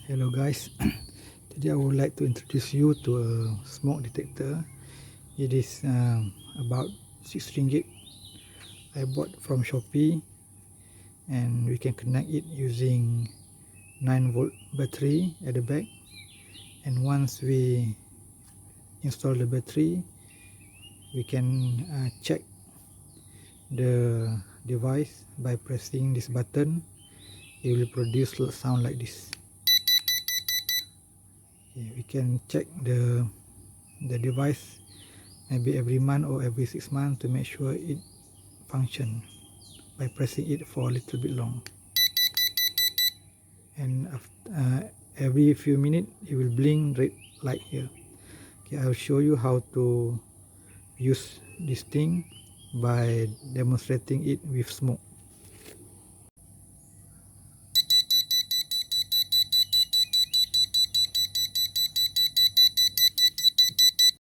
Hello guys, today I would like to introduce you to a smoke detector. It is about 6 ringgit. I bought from Shopee, and we can connect it using 9-volt battery at the back. And once we install the battery, we can check the device by pressing this button. It will produce a sound like this. Okay, we can check the device maybe every month or every 6 months to make sure it function by pressing it for a little bit long. And after, every few minutes it will blink red light here. Okay, I'll show you how to use this thing by demonstrating it with smoke.